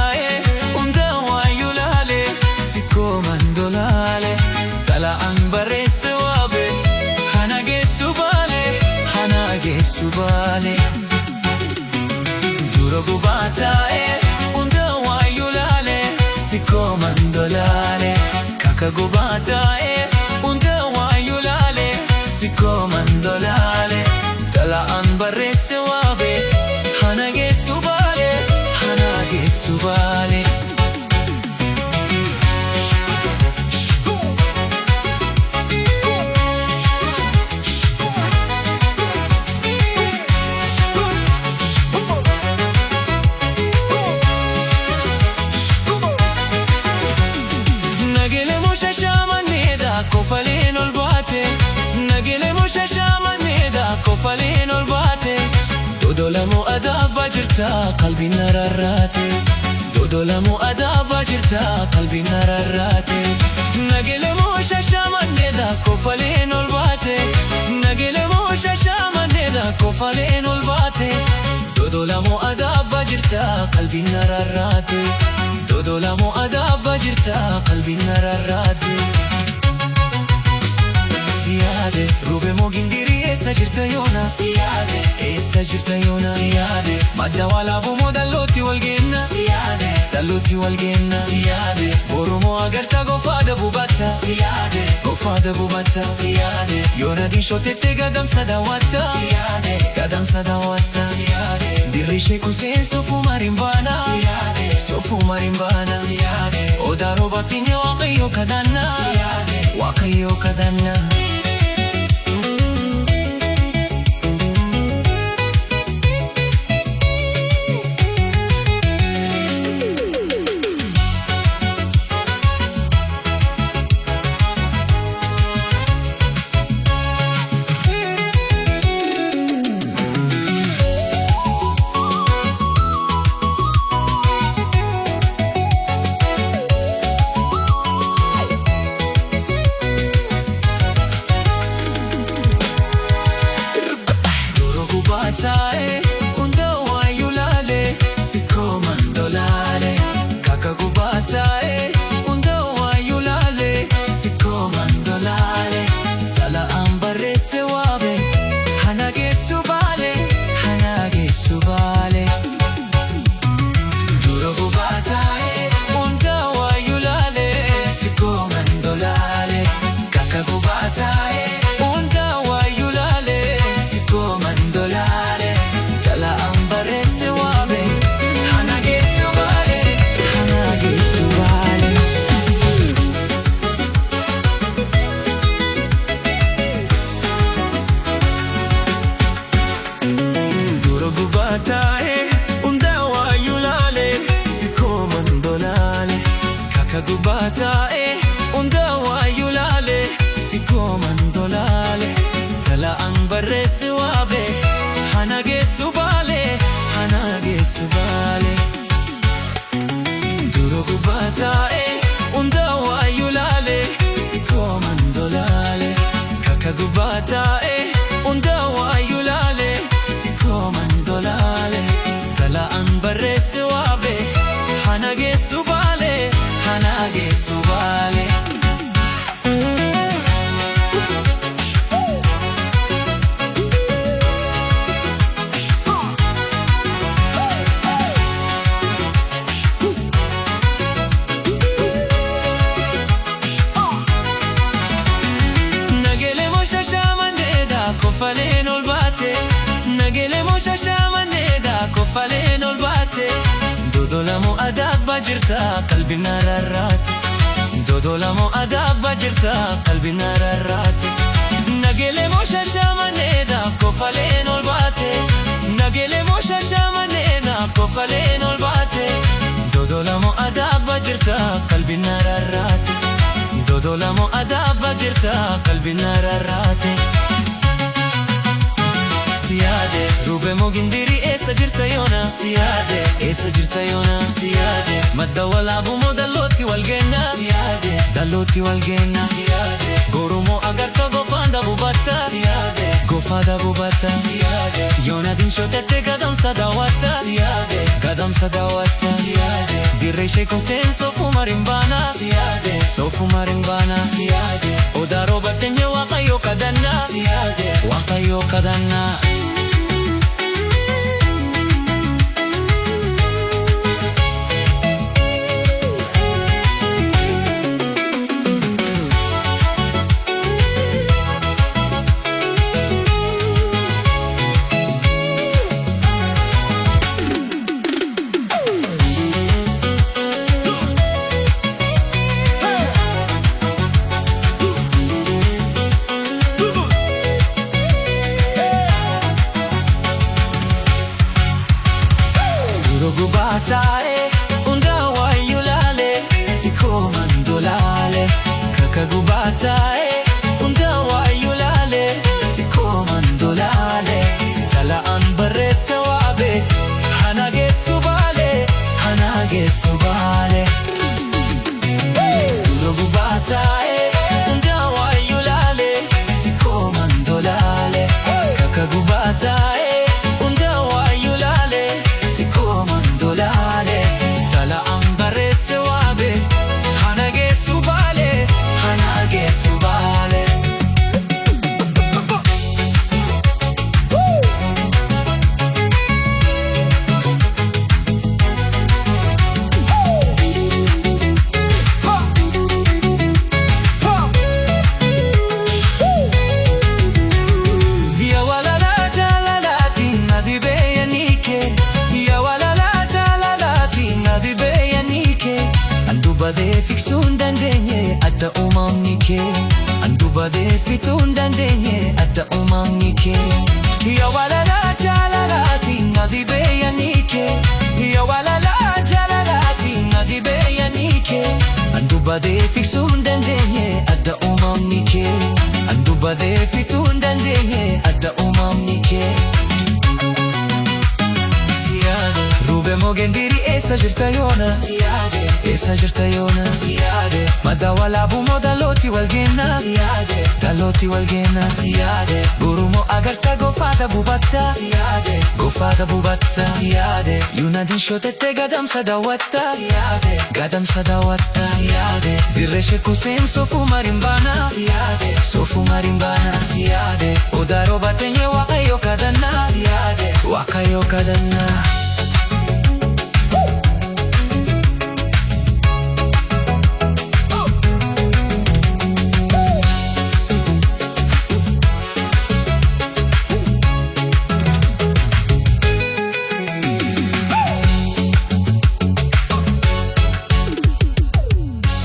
taa'e hunda waayyuu laale sikkoo mandolaale xalayaan barreesse waabe hana geessu baale hana geessu baale dura gubaa taa'e hunda waayyuu laale sikkoo mandolaale kaka gubaa taa'e hunda waayyuu laale sikkoo mandolaale xalayaan barreesse waabe hana geessu baale hana geessu baale nagele musha shamaneda kofaleen ol baate nagele musha shamaneda kofaleen ol baate dodolamu adaaba jirta qalbiin nararraate dodolamu adaaba jirta qalbiin nararraate nagele musha shamaneda kofaleen ol baate nagele musha shamaneda kofaleen ol baate dodolamu adaaba jirta qalbiin nararraate dodolamu adaaba jirta qalbiin nararraate siyaade rube mogindiri eessa jirta yoona siyaade eessa jirta yoona siyaade madda walaabumoo dallootti walgeenna siyaade dallootti walgeenna siyaade oromoo agarta gofaada bubatta siyaade gofaada bubatta siyaade yoona diishotette gadamsa daawwatta siyaade gadamsa daawwatta siyaade dirri sheeku seen sofu marimbaana siyaade sofu marimbaana siyaade odaa roobatinya waaqayyo kadanna siyaade waaqayyo kadanna taa'e hunda waayyuu laale sikkoo mandolaale kaka gubaa taa'e hunda waayyuu laale sikkoo mandolaale xalayaan barreesse waabe hana geessu baale hana geessu baale dura gubaa taa'e hunda waayyuu laale sikkoo mandolaale kaka gubaa taa'e hunda waayyuu laale sikkoo mandolaale xalayaan barreesse waabe hana geessu baale hana geessu baale dura gubaa taa'e hunda waayyuu laale sikkoo mandolaale kaka gubaa taa'e hunda waayyuu laale sikkoo mandolaale xalayaan barreesse waabe hana geessu baale hana geessu baale dura gubaa taa'e hunda waayyuu laale sikkoo mandolaale kaka gubaa taa'e hunda waayyuu laale sikkoo mandolaale xalayaan barreesse waabe hana geessu baale hana geessu baale kofaleen ol baate nagele musha shamaneda kofaleen ol baate dodolamu adaaba jirta qalbiin nararraate dodolamu adaaba jirta qalbiin nararraate nagele musha shamaneda kofaleen ol baate nagele musha shamaneda kofaleen ol baate dodolamu adaaba jirta qalbiin nararraate dodolamu adaaba jirta qalbiin nararraate siyaade rube mogindiri eessa jirta yoona siyaade eessa jirta yoona siyaade madda walaabumoo dallootti walgeenna siyaade dallootti walgeenna siyaade oromoo agarta gofaada bubatta siyaade gofaada bubatta siyaade yoona diishotette gadamsa daawwatta siyaade gadamsa daawwatta siyaade dirree kun soofu marimbana siyaade soofu marimbana siyaade odaa roobatteenye waaqayyo kadhannaa siyaade waaqayyo kadhannaa. Gubatae unda wayulale siko mandolale kaka gubatae unda wayulale siko mandolale talaan barreessa waabe hanage subale gubatae unda wayulale siko mandolale kaka gubatae Andubadee fiksuun dandeenye adda uumamni kee andubadee fituun dandeenye adda uumamni kee yaa walalaa jaalalaatiin ati beeyanii kee yaa walalaa jaalalaatiin ati beeyanii kee andubadee fiksuun dandeenye adda uumamni kee andubadee fituun dandeenye adda uumamni kee. Rube mogendiri eessa jirta yoona siyaade eessa jirta yoona siyaade madawala bumo dalooti walgenna siyaade dalooti walgenna siyaade burumo agarta gofaata bubatta siyaade gofaata bubatta siyaade yunadin shotette gadamsa dawatta siyaade gadamsa dawatta siyaade dirree kun soofu marimbana siyaade soofu marimbana siyaade odaa roobatteenye waaqayyo kadhannaa siyaade waaqayyo kadhannaa.